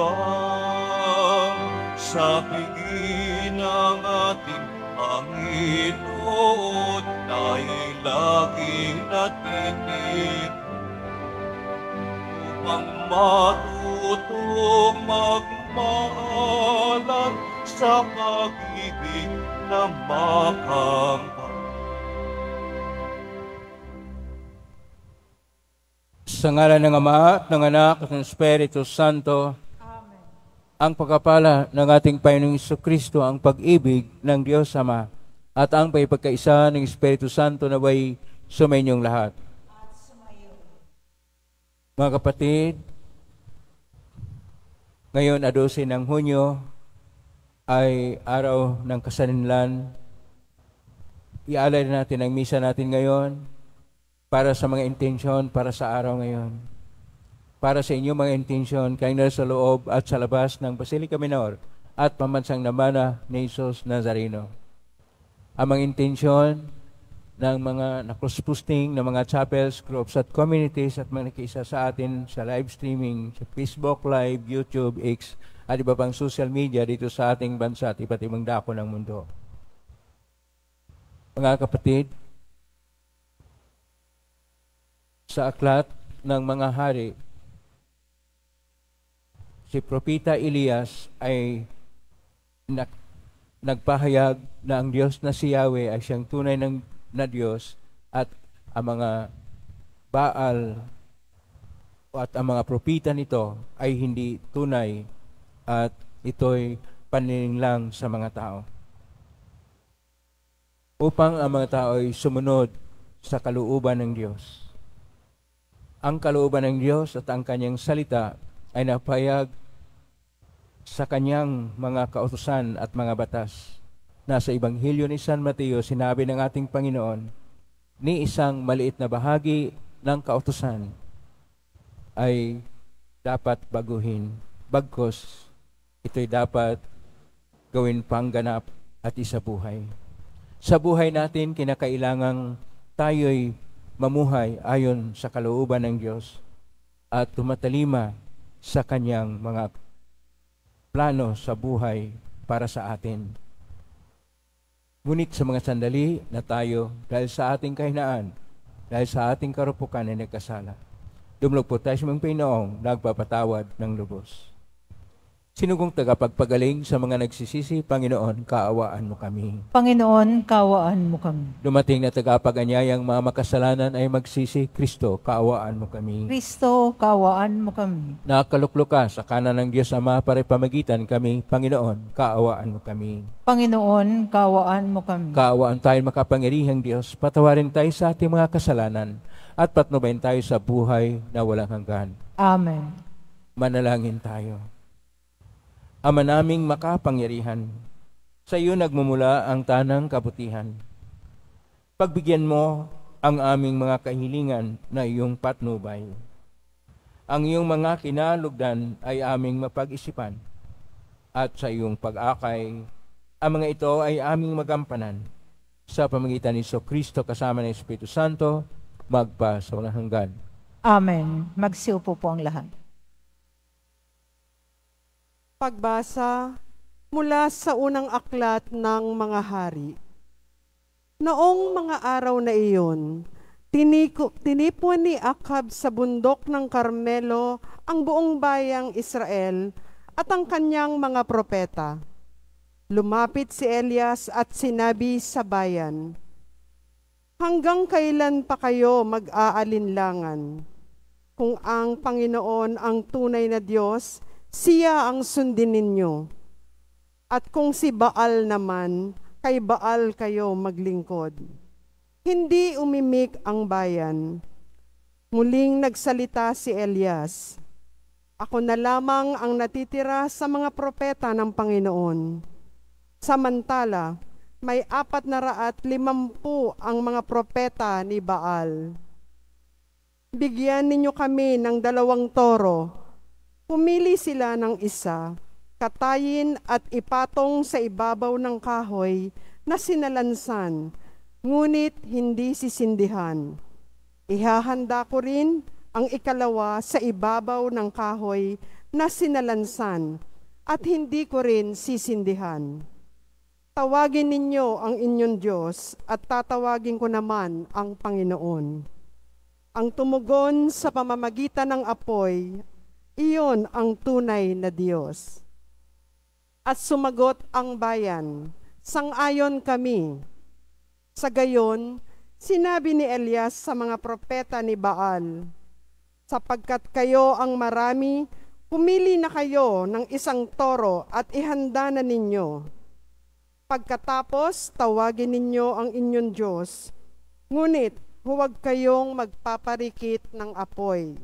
hanggang sa piging ng ating Panginoon, dahil laging natitig upang matutong magmahalan sa pag-ibig na makangkang. Sa ngalan ng Ama, ng Anak, at ng Espiritu Santo. Amen. Ang pagkapala ng ating Panginoong Jesucristo, ang pag-ibig ng Diyos Ama, at ang pagkakaisa ng Espiritu Santo naway sumainyong lahat. At sumayo. Mga kapatid, ngayon 12 ng Hunyo ay araw ng kasaninlan. Ialay natin ang misa natin ngayon para sa mga intensyon, para sa araw ngayon. Para sa inyong mga intensyon, kayo na sa loob at sa labas ng Basilica Minor at pambansang Namana ni Jesus Nazareno. Ang mga intensyon ng mga na-cross-posting ng mga chapels, groups at communities at mga nakiisa sa atin sa live streaming, sa Facebook Live, YouTube, X, at iba pang social media dito sa ating bansa at iba't ibang dako ng mundo. Mga kapatid, sa aklat ng mga hari, si Propeta Elias ay nagpahayag na ang Diyos na si Yahweh ay siyang tunay na Diyos at ang mga Baal at ang mga propeta nito ay hindi tunay at ito'y paninilang sa mga tao. Upang ang mga tao ay sumunod sa kalooban ng Diyos. Ang kalooban ng Diyos at ang kanyang salita ay napayag sa kanyang mga kautusan at mga batas. Nasa Ebanghelyo ni San Mateo, sinabi ng ating Panginoon, ni isang maliit na bahagi ng kautusan ay dapat baguhin. Bagkus, ito'y dapat gawin pangganap at isabuhay. Sa buhay natin, kinakailangang tayo'y mamuhay ayon sa kalooban ng Diyos at tumatalima sa kanyang mga plano sa buhay para sa atin. Ngunit sa mga sandali na tayo, dahil sa ating kahinaan, dahil sa ating karupukan ay nagkasala, dumulog po tayo sa mga Panginoong nagpapatawad ng lubos. Sinugong tagapagpagaling sa mga nagsisisi, Panginoon, kaawaan mo kami. Panginoon, kaawaan mo kami. Dumating na tagapaganyayang mga makasalanan ay magsisi, Kristo, kaawaan mo kami. Kristo, kaawaan mo kami. Nakaluklok ka sa kanan ng Diyos Ama para pamagitan kami, Panginoon, kaawaan mo kami. Panginoon, kaawaan mo kami. Kaawaan tayo makapangyarihang Diyos, patawarin tayo sa ating mga kasalanan at patnubayan tayo sa buhay na walang hanggan. Amen. Manalangin tayo. Ama naming makapangyarihan, sa iyo nagmumula ang tanang kabutihan. Pagbigyan mo ang aming mga kahilingan na iyong patnubay. Ang iyong mga kinalugdan ay aming mapag-isipan, at sa iyong pag-akay, ang mga ito ay aming magampanan. Sa pamamagitan ni Kristo kasama ng Espiritu Santo, magpa sa walang hanggan. Amen. Magsiupo po ang lahat. Pagbasa mula sa unang aklat ng mga hari. Noong mga araw na iyon, tinipon ni Akab sa bundok ng Carmelo ang buong bayang Israel at ang kanyang mga propeta. Lumapit si Elias at sinabi sa bayan, "Hanggang kailan pa kayo mag-aalinlangan? Kung ang Panginoon ang tunay na Diyos, siya ang sundin ninyo. At kung si Baal naman, kay Baal kayo maglingkod." Hindi umimik ang bayan. Muling nagsalita si Elias, "Ako na lamang ang natitira sa mga propeta ng Panginoon. Samantala, may 450 ang mga propeta ni Baal. Bigyan ninyo kami ng 2 toro. Pumili sila ng isa, katayin at ipatong sa ibabaw ng kahoy na sinalansan, ngunit hindi sisindihan. Ihahanda ko rin ang ikalawa sa ibabaw ng kahoy na sinalansan, at hindi ko rin sisindihan. Tawagin ninyo ang inyong Diyos, at tatawagin ko naman ang Panginoon. Ang tumugon sa pamamagitan ng apoy, iyon ang tunay na Diyos. At sumagot ang bayan, sang-ayon kami. Sa gayon, sinabi ni Elias sa mga propeta ni Baal, sapagkat kayo ang marami, pumili na kayo ng isang toro at ihanda na ninyo. Pagkatapos, tawagin ninyo ang inyong Diyos, ngunit huwag kayong magpaparikit ng apoy.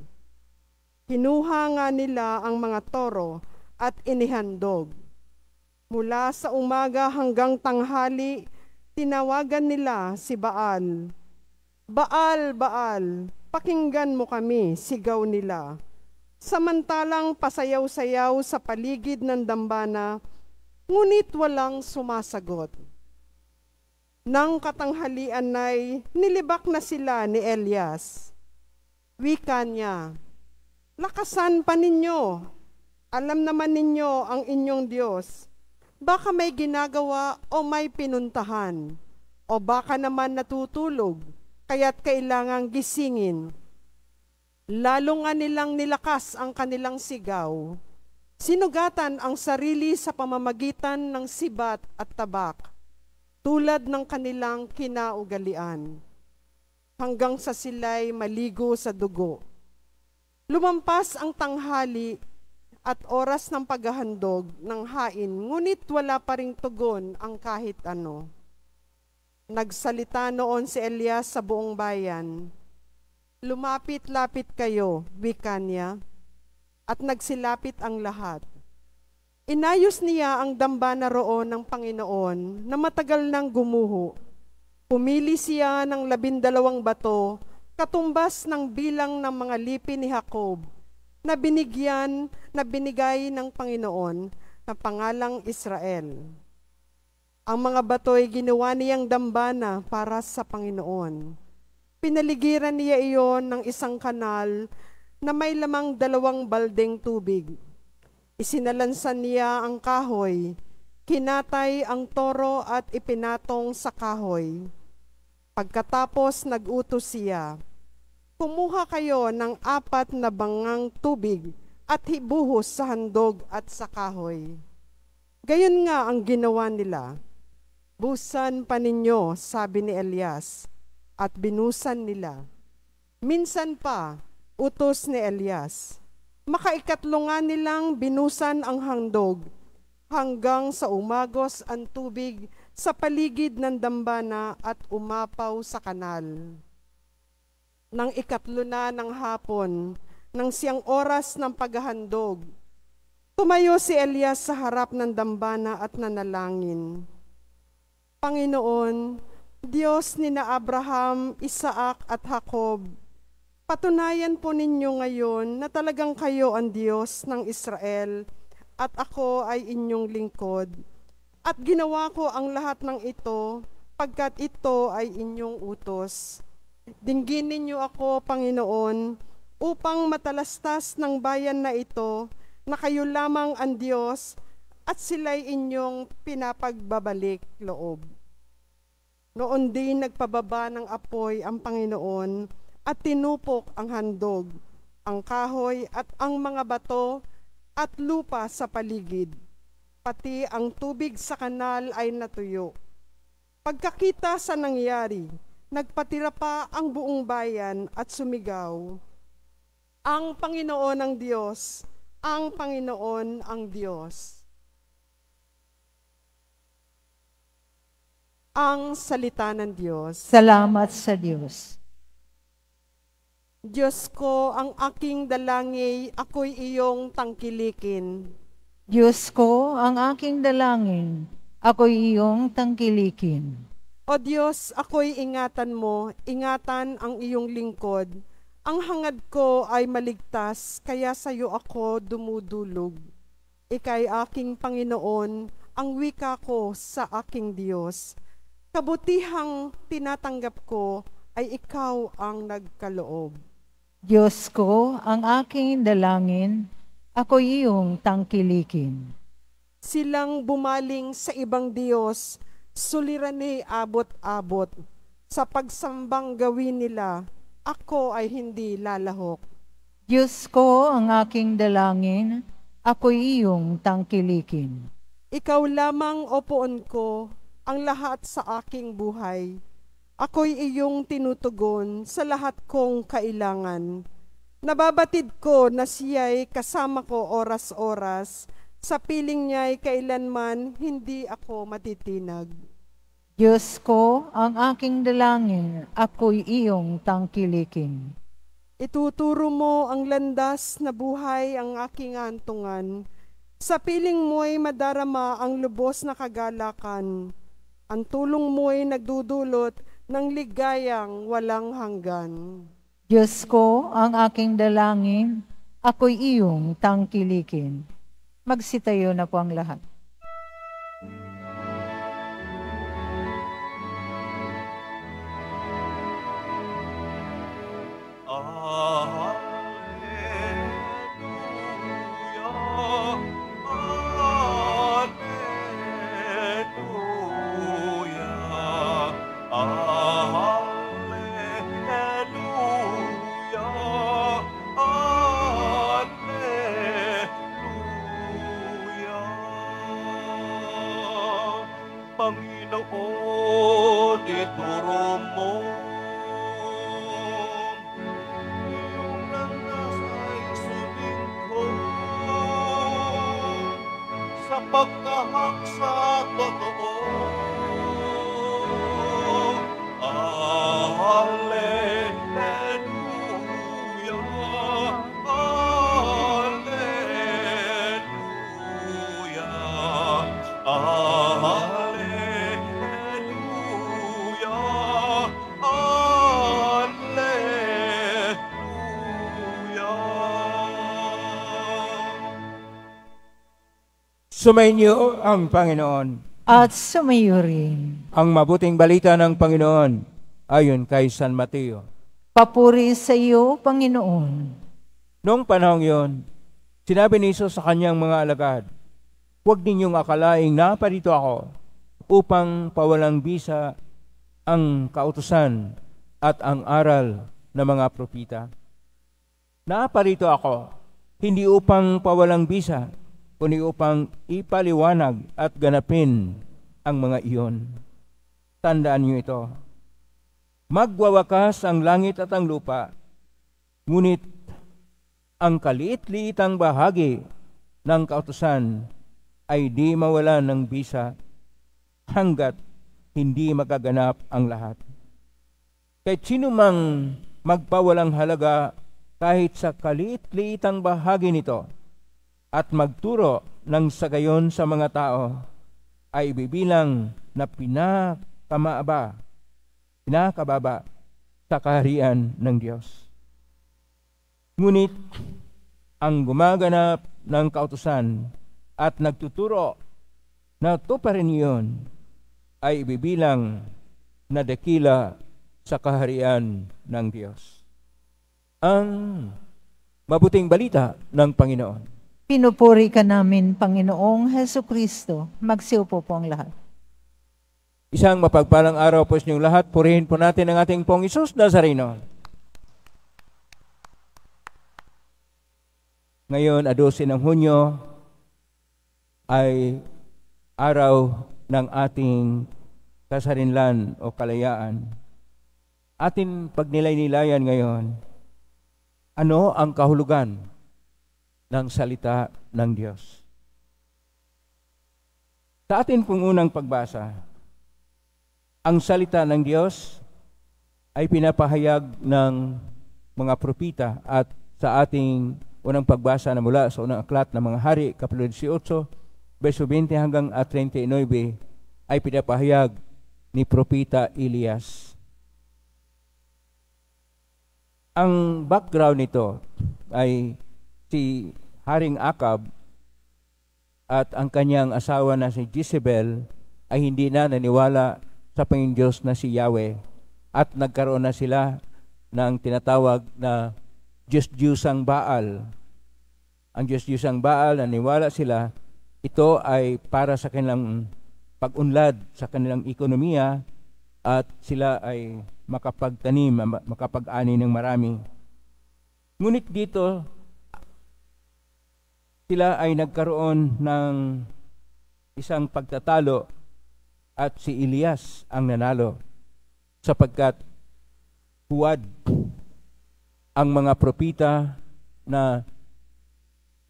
Kinuha nga nila ang mga toro at inihandog. Mula sa umaga hanggang tanghali, tinawagan nila si Baal. Baal, Baal, pakinggan mo kami, sigaw nila. Samantalang pasayaw-sayaw sa paligid ng dambana, ngunit walang sumasagot. Nang katanghalian ay nilibak na sila ni Elias. Wika niya, lakasan pa ninyo. Alam naman ninyo ang inyong Diyos. Baka may ginagawa o may pinuntahan, o baka naman natutulog, kaya't kailangang gisingin. Lalo nga nilang nilakas ang kanilang sigaw. Sinugatan ang sarili sa pamamagitan ng sibat at tabak, tulad ng kanilang kinaugalian, hanggang sa sila'y maligo sa dugo. Lumampas ang tanghali at oras ng paghahandog ng hain, ngunit wala pa ring tugon ang kahit ano. Nagsalita noon si Elias sa buong bayan, lumapit-lapit kayo, wika niya, at nagsilapit ang lahat. Inayos niya ang dambana roon ng Panginoon na matagal nang gumuho. Pumili siya ng 12 bato, katumbas ng bilang ng mga lipi ni Jacob, na binigay ng Panginoon na pangalang Israel. Ang mga bato'y ginawa niyang dambana para sa Panginoon. Pinaligiran niya iyon ng isang kanal na may lamang 2 baldeng tubig. Isinalansan niya ang kahoy, kinatay ang toro at ipinatong sa kahoy. Pagkatapos nag-utos siya, kumuha kayo ng 4 na bangang tubig at hibuhos sa handog at sa kahoy. Gayon nga ang ginawa nila. Busan pa ninyo, sabi ni Elias, at binusan nila. Minsan pa, utos ni Elias, makaikatlo nga nilang binusan ang handog, hanggang sa umagos ang tubig sa paligid ng dambana at umapaw sa kanal. Nang ikatlo na ng hapon, nang siyang oras ng paghahandog, tumayo si Elias sa harap ng dambana at nanalangin. Panginoon, Diyos ni na Abraham, Isaac at Jacob, patunayan po ninyo ngayon na talagang kayo ang Diyos ng Israel at ako ay inyong lingkod. At ginawa ko ang lahat ng ito pagkat ito ay inyong utos. Dinggin ninyo ako, Panginoon, upang matalastas ng bayan na ito na kayo lamang ang Diyos at sila'y inyong pinapagbabalik loob. Noon din nagpababa ng apoy ang Panginoon at tinupok ang handog, ang kahoy at ang mga bato at lupa sa paligid. Pati ang tubig sa kanal ay natuyo. Pagkakita sa nangyari, nagpatira pa ang buong bayan at sumigaw, ang Panginoon ang Diyos, ang Panginoon ang Diyos. Ang salita ng Diyos. Salamat sa Diyos. Diyos ko, ang aking dalangin, ako'y iyong tangkilikin. Diyos ko, ang aking dalangin, ako'y iyong tangkilikin. O Diyos, ako'y ingatan mo, ingatan ang iyong lingkod. Ang hangad ko ay maligtas, kaya sa iyo ako dumudulog. Ika'y aking Panginoon, ang wika ko sa aking Diyos. Kabutihang tinatanggap ko ay ikaw ang nagkaloob. Diyos ko, ang aking dalangin, ako iyong tangkilikin. Silang bumaling sa ibang Diyos, suliranin abot-abot. Sa pagsambang gawin nila, ako ay hindi lalahok. Diyos ko, ang aking dalangin, ako iyong tangkilikin. Ikaw lamang, o poon ko, ang lahat sa aking buhay. Ako'y iyong tinutugon sa lahat kong kailangan. Nababatid ko na siya'y kasama ko oras-oras. Sa piling niya'y kailanman hindi ako matitinag. Diyos ko, ang aking dalangin, ako'y iyong tangkilikin. Ituturo mo ang landas na buhay ang aking hantungan. Sa piling mo'y madarama ang lubos na kagalakan. Ang tulong mo'y nagdudulot ng ligayang walang hanggan. Diyos ko, ang aking dalangin, ako'y iyong tangkilikin. Magsitayo na po ang lahat. Panginoon, ituro mo iyong landas ay sundin ko sa pagtahak sa totoo. Alleluia, alleluia, Sumainyo ang Panginoon. At sumayo rin. Ang mabuting balita ng Panginoon ayon kay San Mateo. Papuri sa iyo, Panginoon. Noong panahong yon, sinabi ni Jesus sa kanyang mga alagad, "Huwag ninyong akalaing naparito ako upang pawalang bisa ang kautusan at ang aral ng mga propita. Naparito ako hindi upang pawalang bisa, kundi upang ipaliwanag at ganapin ang mga iyon." Tandaan niyo ito. Magwawakas ang langit at ang lupa, ngunit ang kaliit-liitang bahagi ng kautusan ay di mawalan ng bisa hanggat hindi magaganap ang lahat. Kahit sino mang magpawalang halaga kahit sa kaliit-liitang bahagi nito at magturo ng sagayon sa mga tao, ay ibibilang na pinakababa sa kaharian ng Diyos. Ngunit ang gumaganap ng kautusan at nagtuturo na tuparin iyon ay ibibilang na dakila sa kaharian ng Diyos. Ang mabuting balita ng Panginoon. Pinupuri ka namin, Panginoong Hesukristo. Magsiupo po ang lahat. Isang mapagpalang araw po sa inyong lahat. Purihin po natin ang ating Pong Isus Nazareno. Ngayon, 12 ng Hunyo, ay araw ng ating kasarinlan o kalayaan. Ating pagnilay-nilayan ngayon, ano ang kahulugan ng salita ng Diyos? Sa atin pong unang pagbasa, ang salita ng Diyos ay pinapahayag ng mga propita, at sa ating unang pagbasa na mula sa unang aklat ng mga hari, Kapitulo 18, verso 20 hanggang 39, ay pinapahayag ni propita Elias. Ang background nito ay si Haring Akab at ang kanyang asawa na si Jezebel ay hindi na naniwala sa Panginoong Diyos na si Yahweh, at nagkaroon na sila ng tinatawag na Diyos-Diyosang Baal. Ang Diyos-Diyosang Baal, naniwala sila, ito ay para sa kanilang pag-unlad sa kanilang ekonomiya at sila ay makapagtanim, makapag-ani ng marami. Ngunit dito, sila ay nagkaroon ng isang pagtatalo at si Elias ang nanalo sapagkat huwad ang mga propita na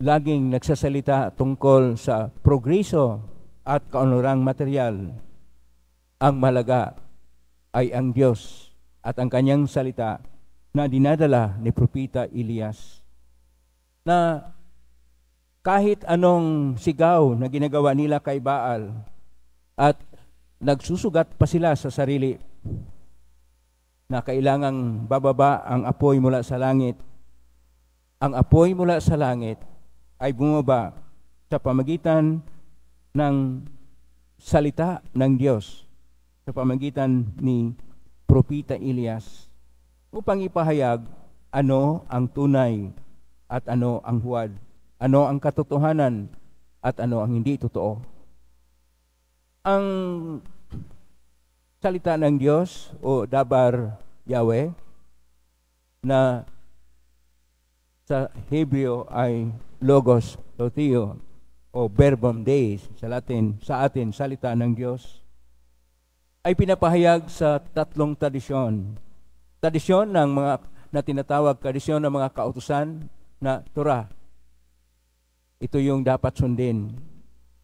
laging nagsasalita tungkol sa progreso at kaunarang material. Ang malaga ay ang Diyos at ang kanyang salita na dinadala ni propita Elias, na kahit anong sigaw na ginagawa nila kay Baal at nagsusugat pa sila sa sarili na kailangang bababa ang apoy mula sa langit. Ang apoy mula sa langit ay bumaba sa pamagitan ng salita ng Diyos, sa pamagitan ni propita Elias, upang ipahayag ano ang tunay at ano ang huwad, ano ang katotohanan at ano ang hindi totoo. Ang salita ng Diyos o Dabar Yahweh na sa Hebreo ay Logos Lotio o Verbum Dei sa Latin, sa atin salita ng Diyos, ay pinapahayag sa tatlong tradisyon. Tradisyon ng mga na tinatawag tradisyon ng mga kautusan na Torah. Ito yung dapat sundin.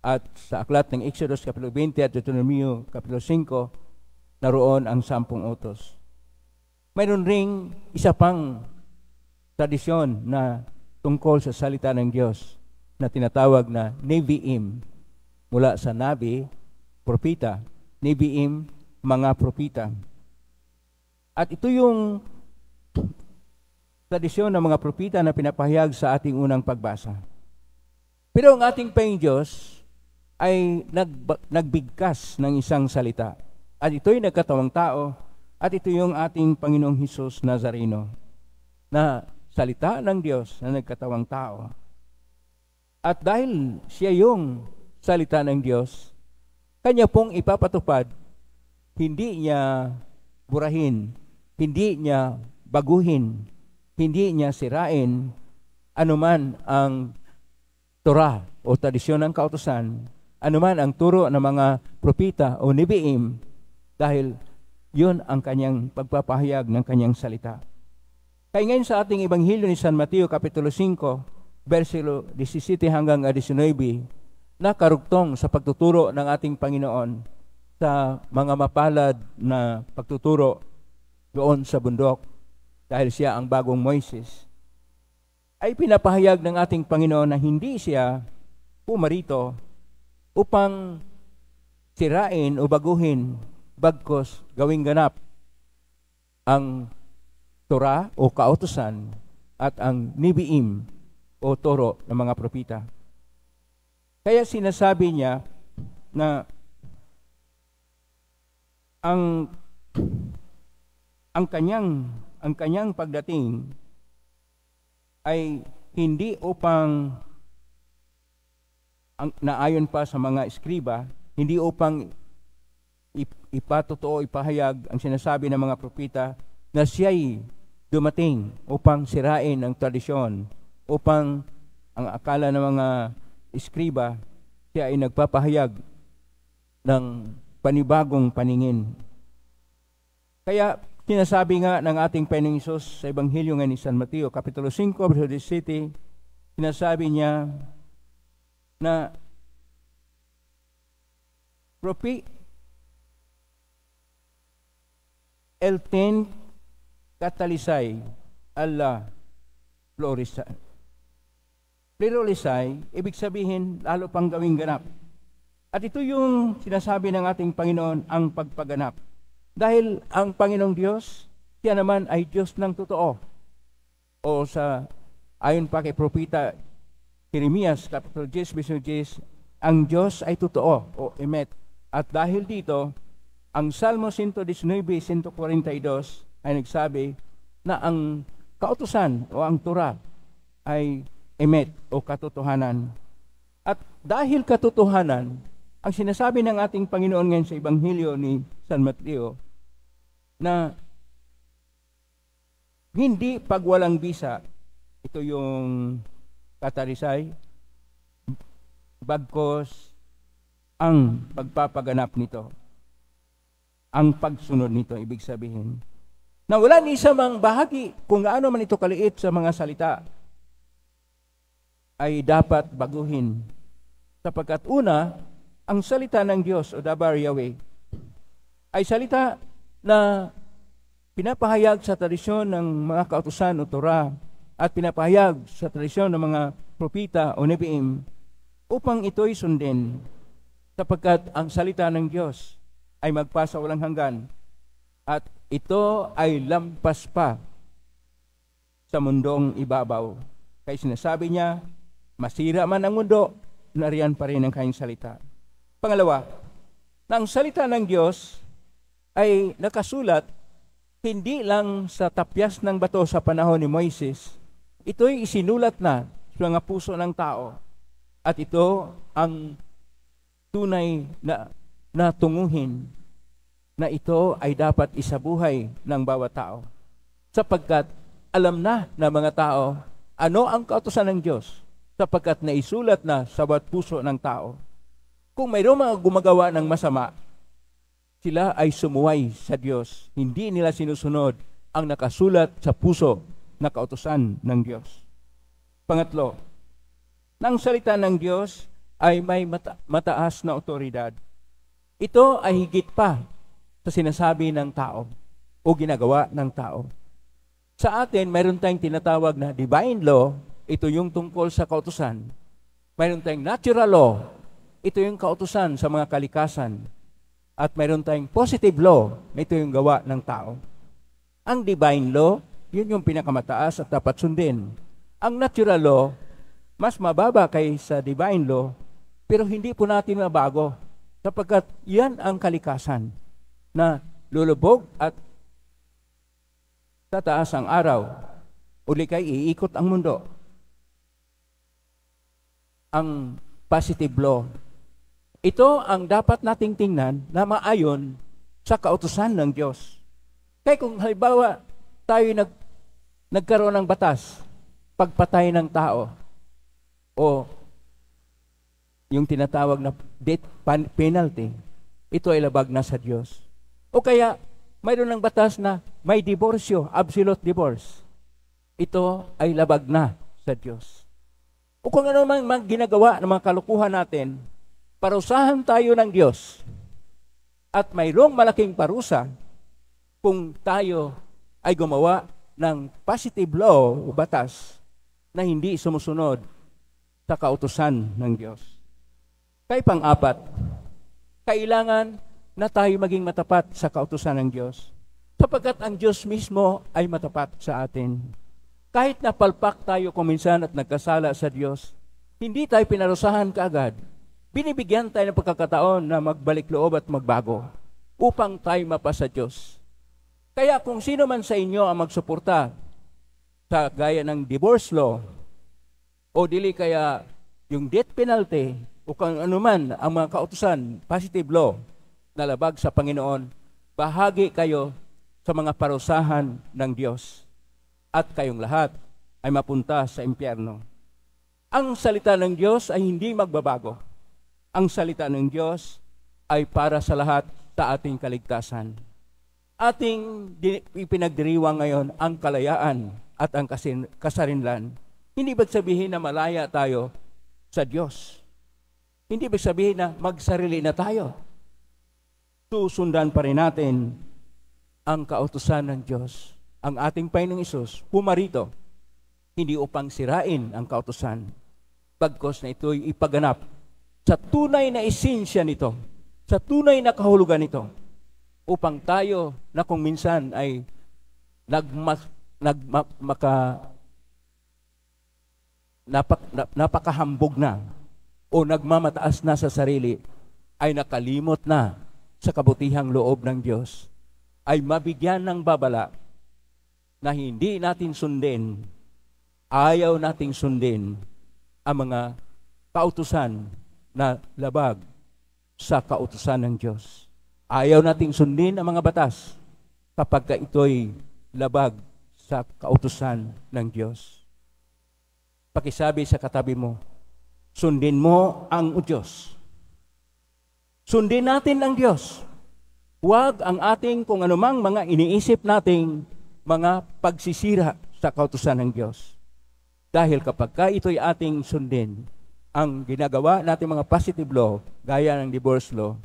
At sa aklat ng Exodus Kapitulo 20 at Deuteronomio Kapitulo 5, naroon ang 10 utos. Mayroon ring isa pang tradisyon na tungkol sa salita ng Diyos na tinatawag na Nevi'im, mula sa Nabi, propita, Nevi'im, mga propita. At ito yung tradisyon ng mga propita na pinapahayag sa ating unang pagbasa. Pero ang ating Panginoong Diyos ay nagbigkas ng isang salita. At ito'y nagkatawang tao, at ito yung ating Panginoong Hesus Nazareno, na salita ng Diyos na nagkatawang tao. At dahil siya yung salita ng Diyos, kanya pong ipapatupad, hindi niya burahin, hindi niya baguhin, hindi niya sirain anuman ang Torah o tradisyon ng kautusan, anuman ang turo ng mga propita o nebiim, dahil yun ang kanyang pagpapahayag ng kanyang salita. Kaya ngayon sa ating Ebanghelyo ni San Mateo Kapitulo 5, versikulo 17 hanggang 19, nakarugtong sa pagtuturo ng ating Panginoon sa mga mapalad na pagtuturo doon sa bundok, dahil siya ang bagong Moises, ay pinapahayag ng ating Panginoon na hindi siya pumarito upang sirain o baguhin, bagkos gawing ganap ang Torah o kautusan at ang Nevi'im o turo ng mga propita. Kaya sinasabi niya na ang kanyang pagdating ay hindi upang naayon pa sa mga eskriba, hindi upang ipatotoo, ipahayag ang sinasabi ng mga propita na siya'y dumating upang sirain ang tradisyon, upang ang akala ng mga eskriba, siya ay nagpapahayag ng panibagong paningin. Kaya sinasabi nga ng ating Panginoong Hesus sa Ebanghelyo nga ni San Mateo, Kapitulo 5, versikulo 17, sinasabi niya na Propi elten katalisay Allah Pluralisay, ibig sabihin lalo pang gawing ganap. At ito yung sinasabi ng ating Panginoon, ang pagpaganap. Dahil ang Panginoong Diyos, siya naman ay Diyos ng totoo. O sa ayon pa kay propita Jeremias, Kapitulo 10, versikulo 10, ang Diyos ay totoo o emet. At dahil dito, ang Salmo 119, 142 ay nagsabi na ang kautusan o ang Torah ay emet o katotohanan. At dahil katotohanan, ang sinasabi ng ating Panginoon ngayon sa Ebanghelyo ni San Mateo, na hindi pagwalang bisa, ito yung katarisay, bagkos ang pagpapaganap nito, ang pagsunod nito, ibig sabihin, na wala ni isa mang bahagi kung gaano man ito kaliit sa mga salita ay dapat baguhin. Sapagkat una, ang salita ng Diyos o Dabar Yahweh ay salita na pinapahayag sa tradisyon ng mga kautusan o Torah at pinapahayag sa tradisyon ng mga propita o nebiim upang ito'y sundin. Sapagkat ang salita ng Diyos ay magpasa walang hanggan at ito ay lampas pa sa mundong ibabaw. Kaya sinasabi niya, masira man ang mundo, nariyan pa rin ang kanyang salita. Pangalawa, na ang salita ng Diyos ay nakasulat hindi lang sa tapyas ng bato sa panahon ni Moises. Ito'y isinulat na sa mga puso ng tao. At ito ang tunay na tunguhin na ito ay dapat isabuhay ng bawat tao. Sapagkat alam na ng mga tao ano ang kautusan ng Diyos, sapagkat naisulat na sa bawat puso ng tao. Kung mayroong mga gumagawa ng masama, sila ay sumuway sa Diyos. Hindi nila sinusunod ang nakasulat sa puso na kautusan ng Diyos. Pangatlo, ng salita ng Diyos ay may mataas na otoridad. Ito ay higit pa sa sinasabi ng tao o ginagawa ng tao. Sa atin, mayroon tayong tinatawag na divine law, ito yung tungkol sa kautusan. Mayroon tayong natural law, ito yung kautusan sa mga kalikasan. At mayroon tayong positive law, ito yung gawa ng tao. Ang divine law, yun yung pinakamataas at dapat sundin. Ang natural law, mas mababa kaysa divine law, pero hindi po natin mabago sapagkat yan ang kalikasan na lulubog at tataas ang araw, uli kay iikot ang mundo. Ang positive law, ito ang dapat nating tingnan na maayon sa kautusan ng Diyos. Kaya kung halimbawa tayo nagkaroon ng batas, pagpatay ng tao, o yung tinatawag na death penalty, ito ay labag na sa Diyos. O kaya, mayroon ng batas na may diborsyo, absolute divorce. Ito ay labag na sa Diyos. O kung ano man ginagawa ng mga kalukuhan natin, parusahan tayo ng Diyos. At mayroong malaking parusa kung tayo ay gumawa ng positive law o batas na hindi sumusunod sa kautusan ng Diyos. Kaya pang-apat, kailangan na tayo maging matapat sa kautusan ng Diyos. Sapagkat ang Diyos mismo ay matapat sa atin. Kahit napalpak tayo kuminsan at nagkasala sa Diyos, hindi tayo pinarusahan kaagad. Binibigyan tayo ng pagkakataon na magbalik loob at magbago upang tayo mapasa Diyos. Kaya kung sino man sa inyo ang magsuporta sa gaya ng divorce law o dili kaya yung death penalty o kung anuman ang mga kautusan, positive law na labag sa Panginoon, bahagi kayo sa mga parusahan ng Diyos at kayong lahat ay mapunta sa impyerno. Ang salita ng Diyos ay hindi magbabago. Ang salita ng Diyos ay para sa lahat sa ating kaligtasan. Ating ipinagdiriwang ngayon ang kalayaan at ang kasarinlan. Hindi ibig sabihin na malaya tayo sa Diyos. Hindi ibig sabihin na magsarili na tayo. Susundan pa rin natin ang kautusan ng Diyos. Ang ating Panginoong Hesus pumarito, hindi upang sirain ang kautusan, bagkos na ito'y ipaganap sa tunay na esensya nito, sa tunay na kahulugan nito, upang tayo na kung minsan ay napakahambog na o nagmamataas na sa sarili, ay nakalimot na sa kabutihang loob ng Diyos, ay mabigyan ng babala na hindi natin sundin, ayaw nating sundin ang mga kautusan na labag sa kautusan ng Diyos. Ayaw nating sundin ang mga batas kapag ito'y labag sa kautusan ng Diyos. Pakisabi sa katabi mo, sundin mo ang Diyos. Sundin natin ang Diyos. Huwag ang ating kung anumang mga iniisip nating mga pagsisira sa kautusan ng Diyos. Dahil kapag ito'y ating sundin, ang ginagawa natin mga positive law, gaya ng divorce law,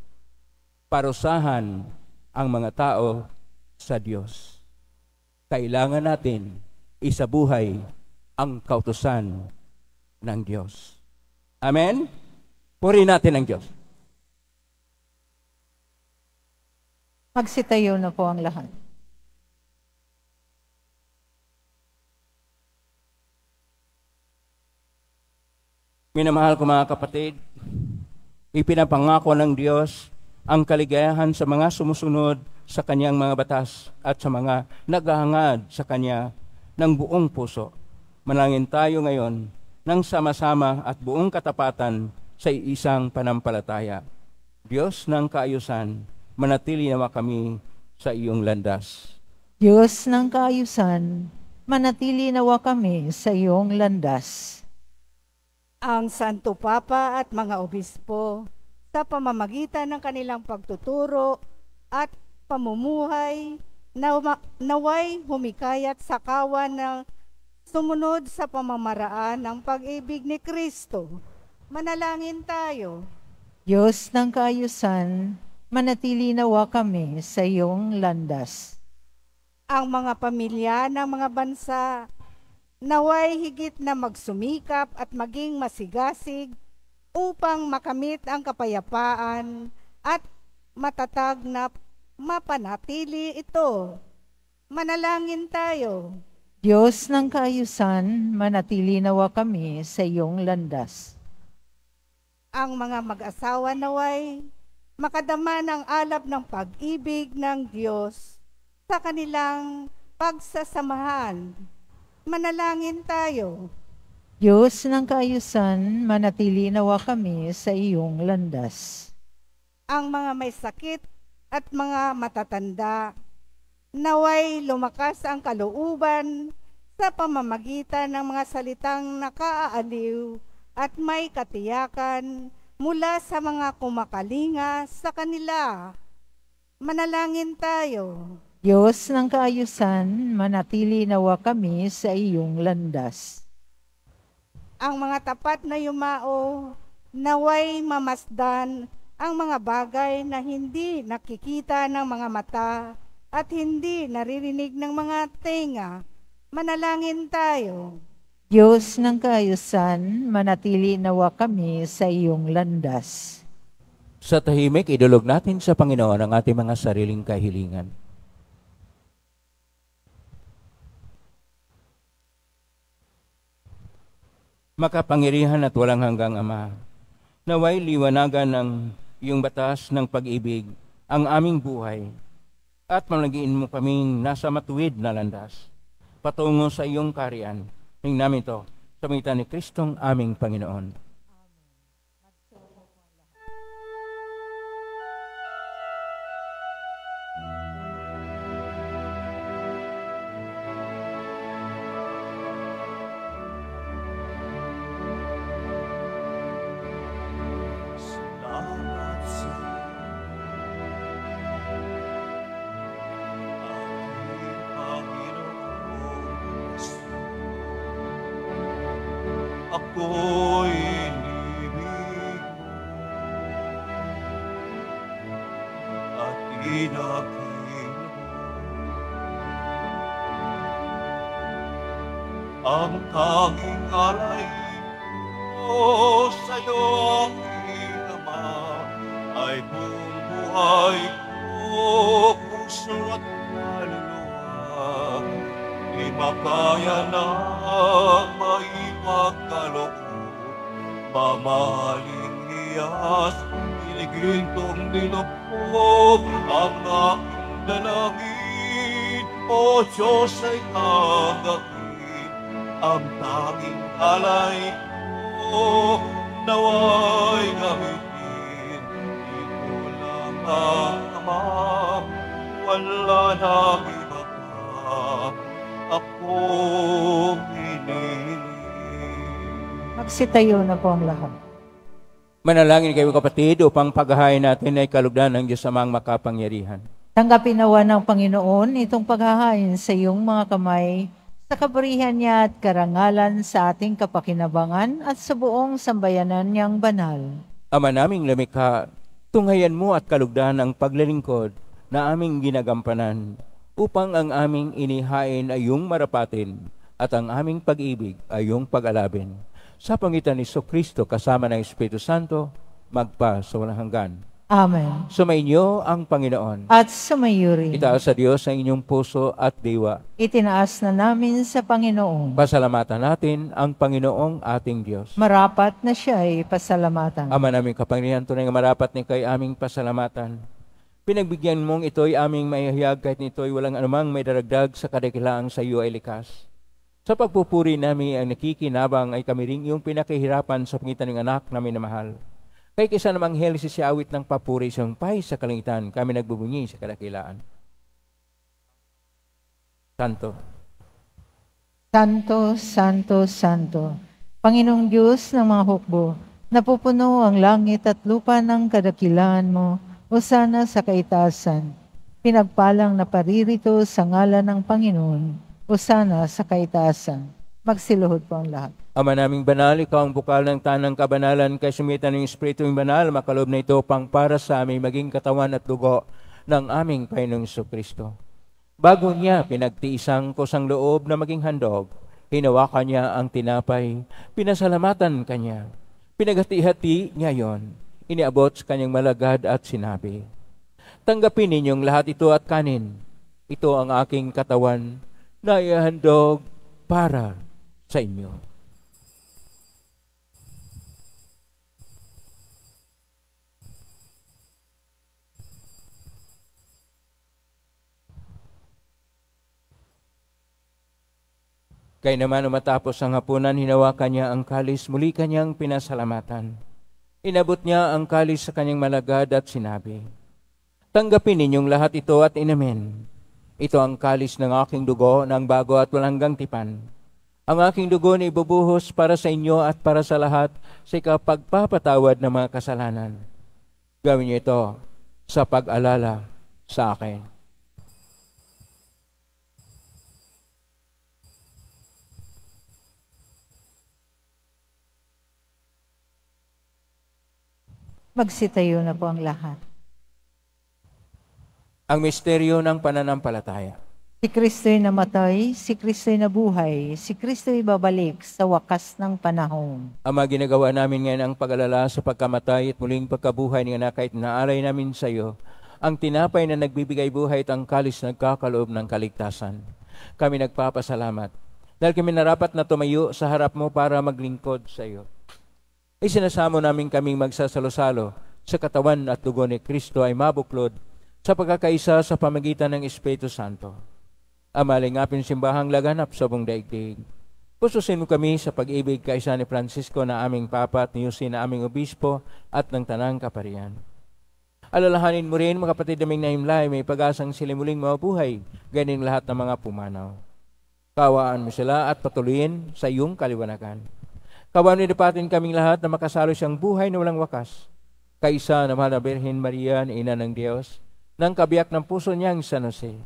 parusahan ang mga tao sa Diyos. Kailangan natin isabuhay ang kautusan ng Diyos. Amen? Purihin natin ang Diyos. Magsitayo na po ang lahat. Minamahal ko mga kapatid, ipinapangako ng Diyos ang kaligayahan sa mga sumusunod sa Kanyang mga batas at sa mga naghahangad sa Kanya ng buong puso. Manalangin tayo ngayon ng sama-sama at buong katapatan sa isang panampalataya. Diyos ng kaayusan, manatili nawa kami sa iyong landas. Diyos ng kaayusan, manatili nawa kami sa iyong landas. Ang Santo Papa at mga obispo sa pamamagitan ng kanilang pagtuturo at pamumuhay naway humikayat sa kawan ng sumunod sa pamamaraan ng pag-ibig ni Kristo. Manalangin tayo. Diyos ng kaayusan, manatili nawa kami sa iyong landas. Ang mga pamilya ng mga bansa naway higit na magsumikap at maging masigasig upang makamit ang kapayapaan at matatag na mapanatili ito. Manalangin tayo. Diyos ng kaayusan, manatili nawa kami sa iyong landas. Ang mga mag-asawa naway makadama ng alab ng pag-ibig ng Diyos sa kanilang pagsasamahan. Manalangin tayo. Diyos ng kaayusan, manatili nawa kami sa iyong landas. Ang mga may sakit at mga matatanda, naway lumakas ang kalooban sa pamamagitan ng mga salitang nakaaaliw at may katiyakan mula sa mga kumakalinga sa kanila. Manalangin tayo. Diyos ng kaayusan, manatili nawa kami sa iyong landas. Ang mga tapat na yumao, naway mamasdan ang mga bagay na hindi nakikita ng mga mata at hindi naririnig ng mga tenga. Manalangin tayo. Diyos ng kaayusan, manatili nawa kami sa iyong landas. Sa tahimik, idulog natin sa Panginoon ang ating mga sariling kahilingan. Makapangyarihan at walang hanggang Ama, naway liwanagan ng iyong batas ng pag-ibig ang aming buhay at malagiin mo kaming nasa matuwid na landas patungo sa iyong kaharian. Hingin namin ito sa pagitan ni Kristong aming Panginoon. Salamat sa aking Panginoong Hesus. Ako'y inibig mo at inakil mo ang tanging alay ko sa'yo, aking Ama, ay buong buhay ko, puso at kaluluwa. Di makaya na maipagkaloob, mamahaling hiyas, iligintong dinupog ang aking dalangin. O Diyos ay tagakin, ang tanging alay ko, naway gamitin. Ito lang ang Ama, wala nang iba pa, ako piniling. Magsitayo na po ang lahat. Manalangin kayo kapatid upang paghahain natin ay kalugdan ng Diyos Amang makapangyarihan. Tanggapin nawa ng Panginoon itong paghahain sa iyong mga kamay, sa kaburihan niya at karangalan sa ating kapakinabangan at sa buong sambayanan niyang banal. Ama naming lumikha, tunghayan mo at kalugdan ang paglalingkod na aming ginagampanan upang ang aming inihain ay iyong marapatin at ang aming pag-ibig ay iyong pag-alabin. Sa pangitan ni Kristo kasama ng Espiritu Santo, magpa sa walang hanggan. Amen. Sumainyo ang Panginoon. At sumayo rin. Itaas sa Diyos ang inyong puso at diwa. Itinaas na namin sa Panginoon. Pasalamatan natin ang Panginoong ating Diyos. Marapat na siya ay pasalamatan. Ama naming kapangyarihan, tunay nga marapat ni kay aming pasalamatan. Pinagbigyan mong ito'y aming maihayag kahit nito'y walang anumang may daragdag sa kadakilaang sa iyo ay likas. Sa pagpupuri namin ang nakikinabang ay kami ring iyong pinakihirapan sa pangitan ng anak namin na mahal. Kay kisa namang heli si awit ng papuri sa pay sa kalangitan, kami nagbubunyi sa kadakilaan. Santo. Santo, Santo, Santo, Panginoong Diyos ng mga hukbo, napupuno ang langit at lupa ng kadakilaan mo, o sana sa kaitaasan. Pinagpalang na paririto sa ngalan ng Panginoon, o sana sa kaitaasan. Magsiluhod po ang lahat. Ama naming banal, ikaw ang bukal ng tanang kabanalan, kay sumitan ng Espiritu ng banal, makalob na ito pang para sa aming maging katawan at dugo ng aming Panginoong Kristo. Bago niya pinagtiisang kusang loob na maging handog, hinawakan niya ang tinapay, pinasalamatan kanya, pinaghati-hati niya yon, iniabot sa kanyang malagad at sinabi, tanggapin ninyong lahat ito at kanin, ito ang aking katawan na ihandog para sa inyo. Kaya naman matapos ang hapunan, hinawakan niya ang kalis, muli kanyang pinasalamatan. Inabot niya ang kalis sa kanyang malagad at sinabi, tanggapin ninyong lahat ito at inamin. Ito ang kalis ng aking dugo ng bago at walang hanggang tipan. Ang aking dugo na ibubuhos para sa inyo at para sa lahat sa ikapagpapatawad ng mga kasalanan. Gawin niyo ito sa pag-alala sa akin. Magsitayo na po ang lahat. Ang misteryo ng pananampalataya. Si Kristo'y namatay, si Kristo'y nabuhay, si Kristo'y babalik sa wakas ng panahon. Ama, ginagawa namin ngayon ang pag-alala sa pagkamatay at muling pagkabuhay ng anak, kahit naalay namin sa iyo ang tinapay na nagbibigay buhay at ang kalis na nagkakaloob ng kaligtasan. Kami nagpapasalamat dahil kami narapat na tumayo sa harap mo para maglingkod sa iyo. Isinasamo namin kaming magsasalo-salo sa katawan at dugo ni Kristo ay mabuklod sa pagkakaisa sa pamagitan ng Espiritu Santo. Ama, lingapin simbahang laganap sa buong daigdig. Pususin mo kami sa pag-ibig kaisa ni Francisco na aming Papa at ni Jose na aming Obispo at ng Tanang Kaparian. Alalahanin mo rin mga kapatid naming nahimlay, may pag-asang sila muling mabuhay, ganing lahat ng mga pumanaw. Kawaan mo sila at patuloyin sa iyong kaliwanagan. Kawaan mo dapatin kaming lahat na makasalo siyang buhay na walang wakas. Kaisa na mahal na Birhen Maria, Ina ng Diyos, ng kabiyak ng puso niyang San Jose.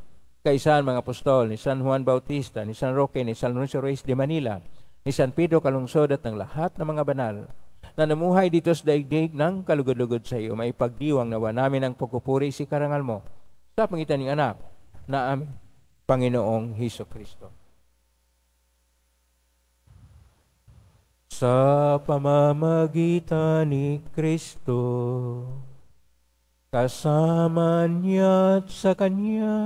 Kaisa ang mga apostol ni San Juan Bautista, ni San Roque, ni San Luis Ruiz de Manila, ni San Pedro Calungsod at ng lahat ng mga banal na namuhay dito sa daigdig ng kalugod-lugod sa iyo. May pagdiwang nawa namin ang pagpupuri si karangal mo sa pangitan ng anak na aming Panginoong Hesukristo. Sa pamamagitan ni Kristo, kasama niya at sa Kanya,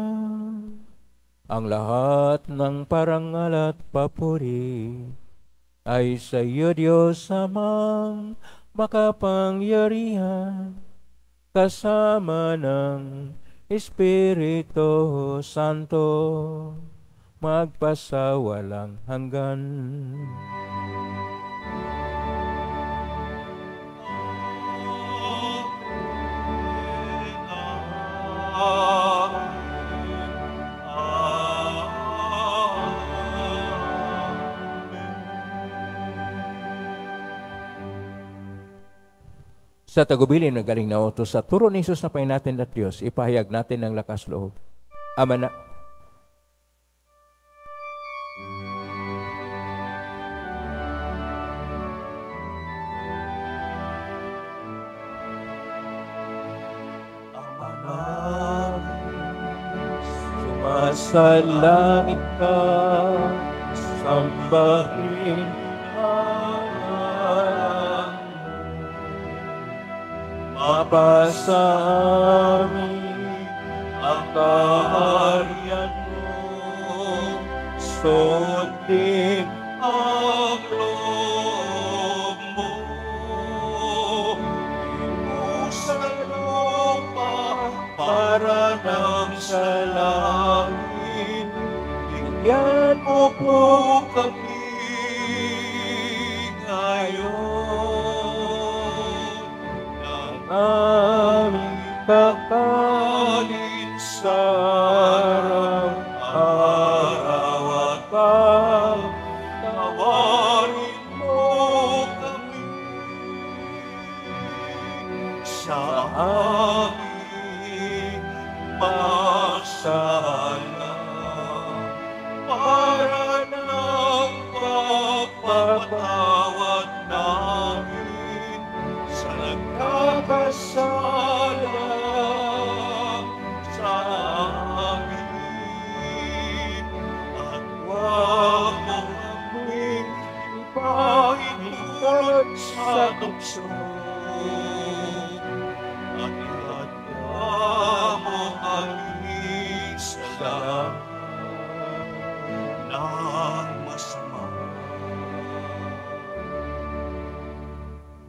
ang lahat ng parangal at papuri ay sa iyo, Diyos Amang makapangyarihan, kasama ng Espiritu Santo, magpasawalang hanggan. Sa tagubilin na galing na utos sa turo ni Jesus na Panginoon natin at Diyos, ipahayag natin ng lakas loob. Ama na, sumasalangit ka, sambahin ang ngalan mo. Mapasa amin ang kaharian mo, sundin ang loob mo. Ipusa lupa para nang sa langit, bigyan mo po kami ngayon ng aming kakanin sa araw-araw at pagtawarin mo kami sa aming masala para ng pagpapatawad namin sa nagkakasala sa amin, at huwag mo kaming ipahintulot sa tukso, at ihadya mo kami sa lahat ng masama.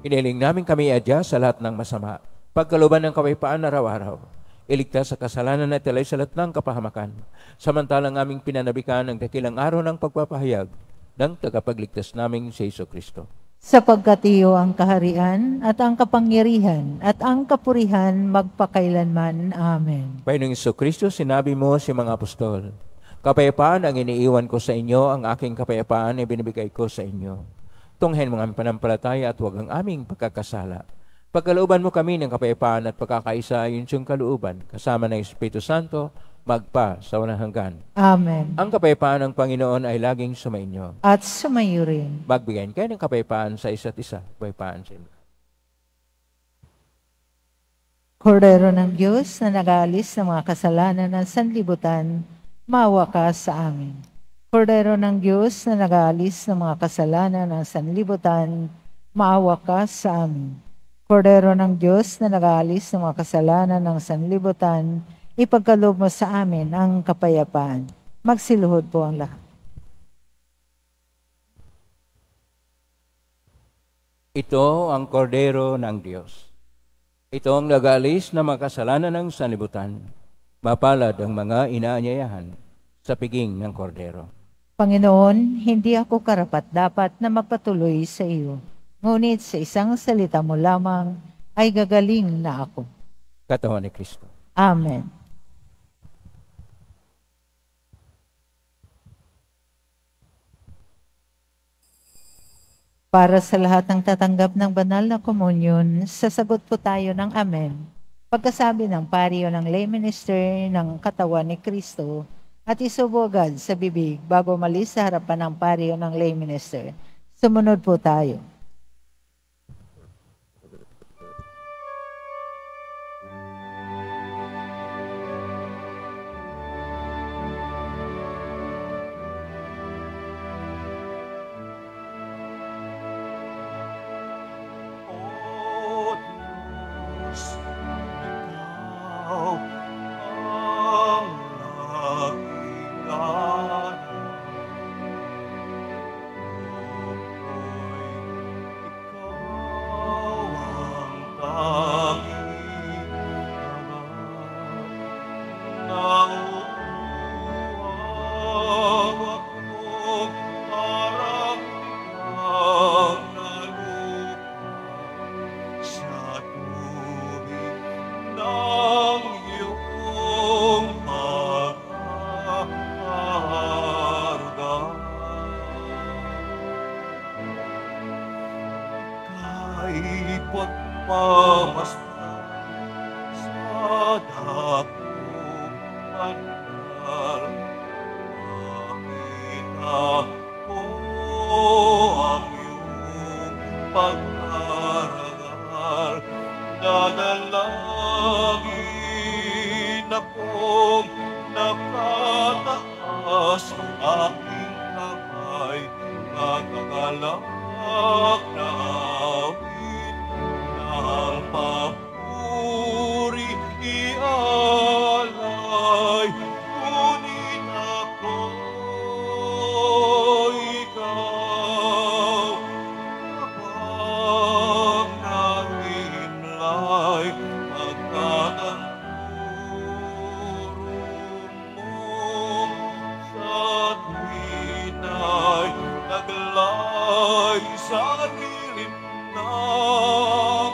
Iniling namin kami adya sa lahat ng masama, pagkalooban ng kapayapaan araw-araw, iligtas sa kasalanan at ilay sa lahat ng kapahamakan, samantalang aming pinanabikan ng dakilang araw ng pagpapahayag ng tagapagligtas naming si Jesucristo. Sapagkat iyo ang kaharian at ang kapangyarihan at ang kapurihan magpakailanman. Amen. Panginoong Jesucristo, sinabi mo si mga apostol, kapayapaan ang iniiwan ko sa inyo, ang aking kapayapaan ay binibigay ko sa inyo. Tunghen mo ang aming panampalataya at huwag ang aming pagkakasala. Pagkalooban mo kami ng kapayapaan at pagkakaisa ayon sa iyong kalooban, kasama ng Espiritu Santo, magpa sa walang hanggan. Amen. Ang kapayapaan ng Panginoon ay laging sumainyo. At sumayo rin. Magbigyan kayo ng kapayapaan sa isa't isa. Kapayapaan sa inyo. Kordero ng Diyos na nag-aalis ng mga kasalanan ng sanlibutan, maawa ka sa amin. Kordero ng Diyos na nag-aalis ng mga kasalanan ng sanlibutan, maawa ka sa amin. Kordero ng Diyos na nag-aalis ng mga kasalanan ng sanlibutan, ipagkaloob mo sa amin ang kapayapaan. Magsiluhod po ang lahat. Ito ang kordero ng Diyos. Ito ang nag-aalis ng mga kasalanan ng sanlibutan. Mapalad ang mga inaanyayahan sa piging ng kordero. Panginoon, hindi ako karapat-dapat na magpatuloy sa iyo. Ngunit sa isang salita mo lamang ay gagaling na ako. Katawan ni Kristo. Amen. Para sa lahat ng tatanggap ng banal na komunyon, sasagot po tayo ng Amen. Pagkasabi ng pariyo ng lay minister ng katawan ni Kristo, at isubo agad sa bibig bago malis sa harapan ng pariyo ng lay minister. Sumunod po tayo. pagmamasdan sa dakong banal. Makita ko ang iyong pag-aral, dadalangin akong nakataas ang aking kamay, nagagalak na awit ng papuri ialay. Ngunit ako, ikaw, habang nahimlay, pagkat ang turong mo sa tuwina'y naglay sa dilim ng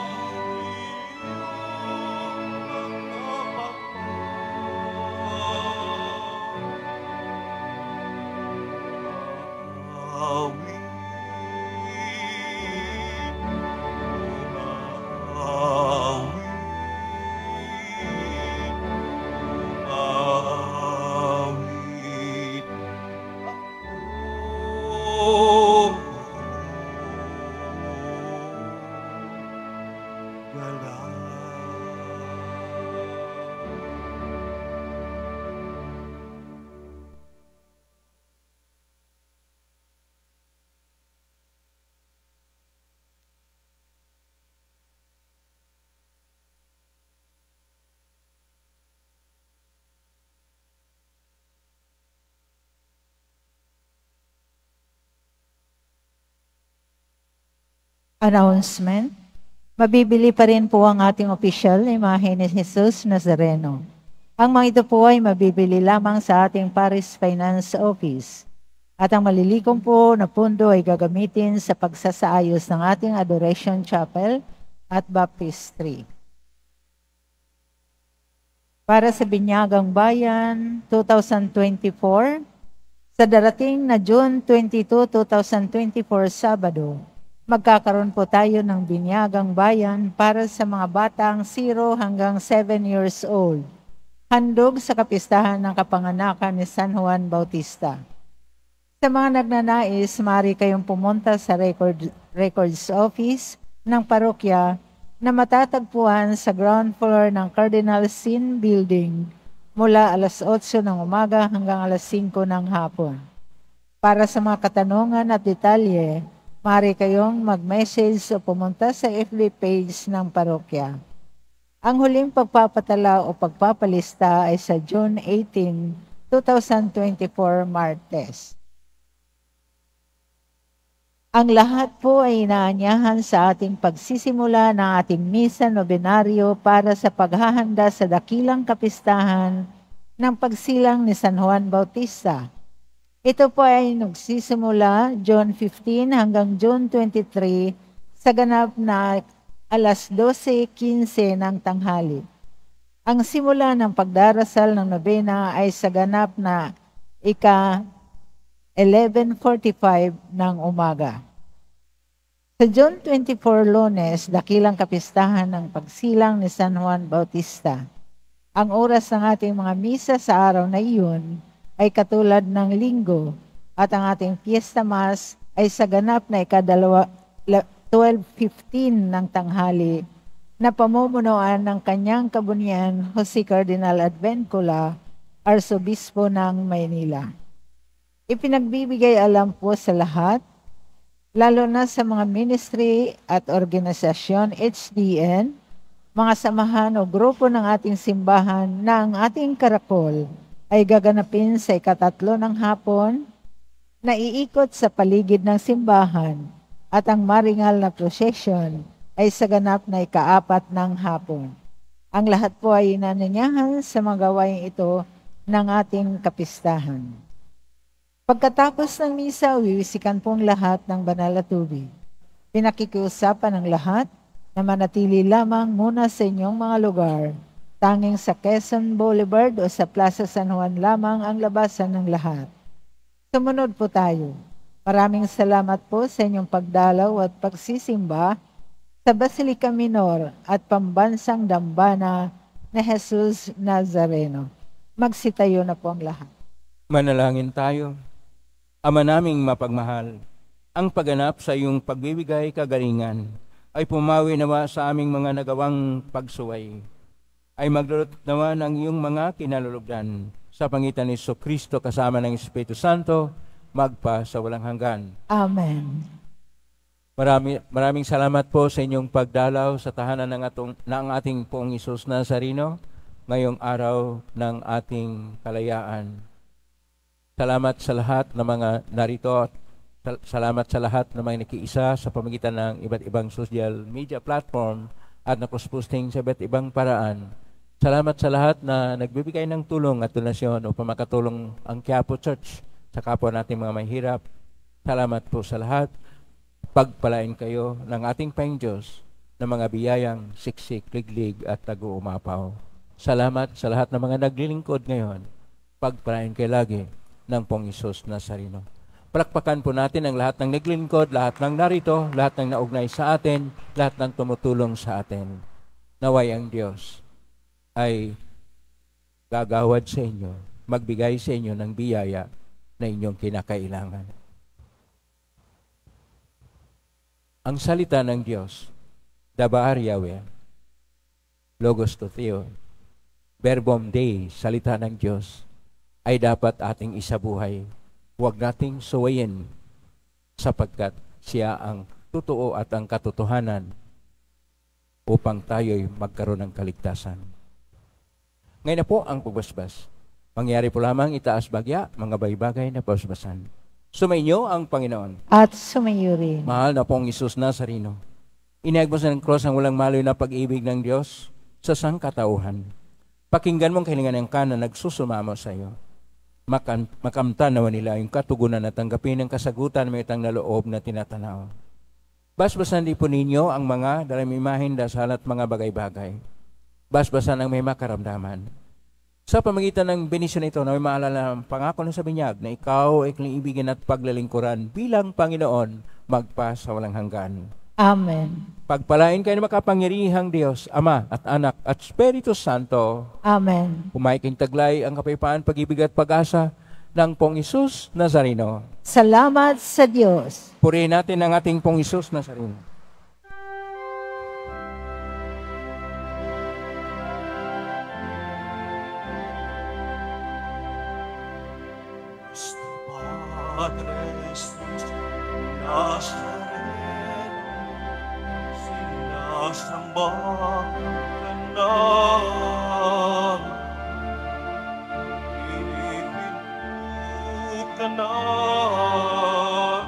Announcement. Mabibili pa rin po ang ating opisyal na imahe ni Jesus Nazareno. Ang mga ito po ay mabibili lamang sa ating Paris Finance Office. At ang malilikom po na pundo ay gagamitin sa pagsasaayos ng ating Adoration Chapel at Baptistry. Para sa Binyagang Bayan 2024, sa darating na June 22, 2024, Sabado, magkakaroon po tayo ng Binyagang Bayan para sa mga batang 0 hanggang 7 years old. Handog sa kapistahan ng kapanganakan ni San Juan Bautista. Sa mga nagnanais, maaari kayong pumunta sa Records Office ng parokya na matatagpuan sa ground floor ng Cardinal Sin Building mula alas 8 ng umaga hanggang alas 5 ng hapon. Para sa mga katanungan at detalye, maaari kayong mag-message o pumunta sa FB page ng parokya. Ang huling pagpapatala o pagpapalista ay sa June 18, 2024, Martes. Ang lahat po ay inaanyahan sa ating pagsisimula ng ating misa nobenaryo para sa paghahanda sa dakilang kapistahan ng pagsilang ni San Juan Bautista. Ito po ay nagsisimula June 15 hanggang June 23 sa ganap na alas 12:15 ng tanghali. Ang simula ng pagdarasal ng nobena ay sa ganap na ika 11:45 ng umaga. Sa June 24, Lunes, dakilang kapistahan ng pagsilang ni San Juan Bautista. Ang oras ng ating mga misa sa araw na iyon ay katulad ng linggo at ang ating Fiesta Mass ay sa ganap na ika-12:15 ng tanghali na pamumunuan ng kanyang kabunyan Jose Cardinal Advencula, Arsobispo ng Maynila. Ipinagbibigay alam po sa lahat, lalo na sa mga ministry at organisasyon HDN, mga samahan o grupo ng ating simbahan na ang ating karakol ay gaganapin sa ika-3 ng hapon na iikot sa paligid ng simbahan at ang maringal na procession ay sa ganap na ika-4 ng hapon. Ang lahat po ay inanyayahan sa mga gawain ito ng ating kapistahan. Pagkatapos ng misa, wiwisikan pong lahat ng banal na tubig. Pinakikiusapan ng lahat na manatili lamang muna sa inyong mga lugar. Tanging sa Quezon Boulevard o sa Plaza San Juan lamang ang labasan ng lahat. Sumunod po tayo. Maraming salamat po sa inyong pagdalaw at pagsisimba sa Basilica Minor at Pambansang Dambana na Jesus Nazareno. Magsitayo na po ang lahat. Manalangin tayo. Ama naming mapagmahal, ang pagganap sa iyong pagbibigay kagalingan ay pumawi nawa sa aming mga nagawang pagsuway. Ay magdulot nawa ng iyong mga kinalulugdan sa pangitan ni Kristo kasama ng Espiritu Santo, magpa sa walang hanggan. Amen. Maraming salamat po sa inyong pagdalaw sa tahanan ng ating Poong Isus Nazareno ngayong araw ng ating kalayaan. Salamat sa lahat ng mga narito at salamat sa lahat ng mga nakiisa sa pamagitan ng iba't ibang social media platform at na-posting sa iba't ibang paraan. Salamat sa lahat na nagbibigay ng tulong at donasyon upang makatulong ang Quiapo Church sa kapwa nating mga mahirap. Salamat po sa lahat. Pagpalain kayo ng ating Panginoong Diyos ng mga biyayang siksik, liglig at tagu-umapaw. Salamat sa lahat ng mga naglilingkod ngayon. Pagpalain kayo lagi ng Poong Isus Nazareno. Palakpakan po natin ang lahat ng naglilingkod, lahat ng narito, lahat ng naugnay sa atin, lahat ng tumutulong sa atin. Naway ang Diyos ay gagawad sa inyo, magbigay sa inyo ng biyaya na inyong kinakailangan. Ang salita ng Diyos, Dabar Yahweh, Logos to Theo, Verbum Dei, salita ng Diyos, ay dapat ating isabuhay. Huwag nating suwayin sapagkat siya ang totoo at ang katotohanan upang tayo'y magkaroon ng kaligtasan. Ngayon na po ang pagbasbas. Mangyari po lamang itaas bagya, mga bagay na pasbasan. Sumainyo ang Panginoon. At sumayo rin. Mahal na Poong Isus Nazareno, inihagmas ng cross ang walang maloy na pag-ibig ng Diyos sa sangkatauhan. Pakinggan mong kahilingan ng kanan nagsusumamo sa iyo. Makamtan naman nila yung katugunan at tanggapin ng kasagutan may itang na loob na tinatanaw. Basbasan din po ninyo ang mga dalamimahin, dasal at mga bagay-bagay. Basbasan ang may makaramdaman. Sa pamagitan ng benisyon ito na may maalala ang pangako ng sa binyag na ikaw ay kaibigan at paglalingkuran bilang Panginoon magpa sa walang hanggan. Amen. Pagpalain kayo ng makapangyarihang Diyos, Ama at Anak at Espiritu Santo. Amen. Humaiking taglay ang kapayapaan, pag-ibig at pag-asa ng Poong Isus Nazareno. Salamat sa Diyos. Purihin natin ang ating Poong Isus Nazareno. Padre Jesus Nazareno, sinasamba ka namin, pinipinto ka namin,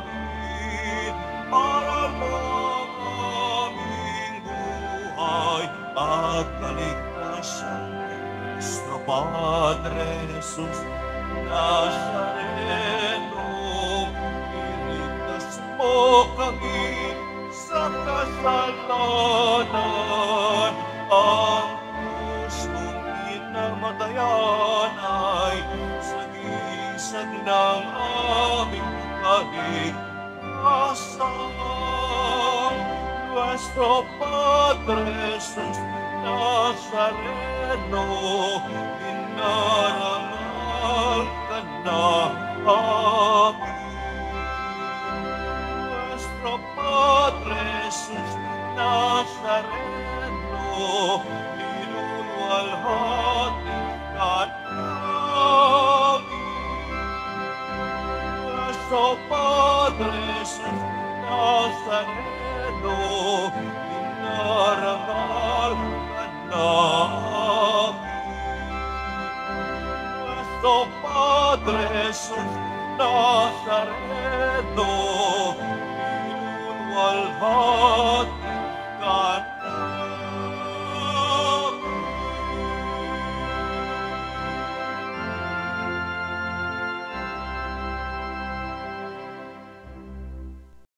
para lang aming buhay at kaligtasan. Sa Padre Jesus Nazareno, iligtas mo kami sa kasalanan. Ang pusong inamatayan ay sagisag ng aming kaligtasan. Nuestro Padre Jesus Nazareno, inarangal ka na amin. Nuestro Padre Jesus Nazareno, inuluwalhati ka namin. Nuestro Padre Jesus Nazareno, inarangal ka namin. Nuestro Padre Jesus Nazareno, inuluwalhati ka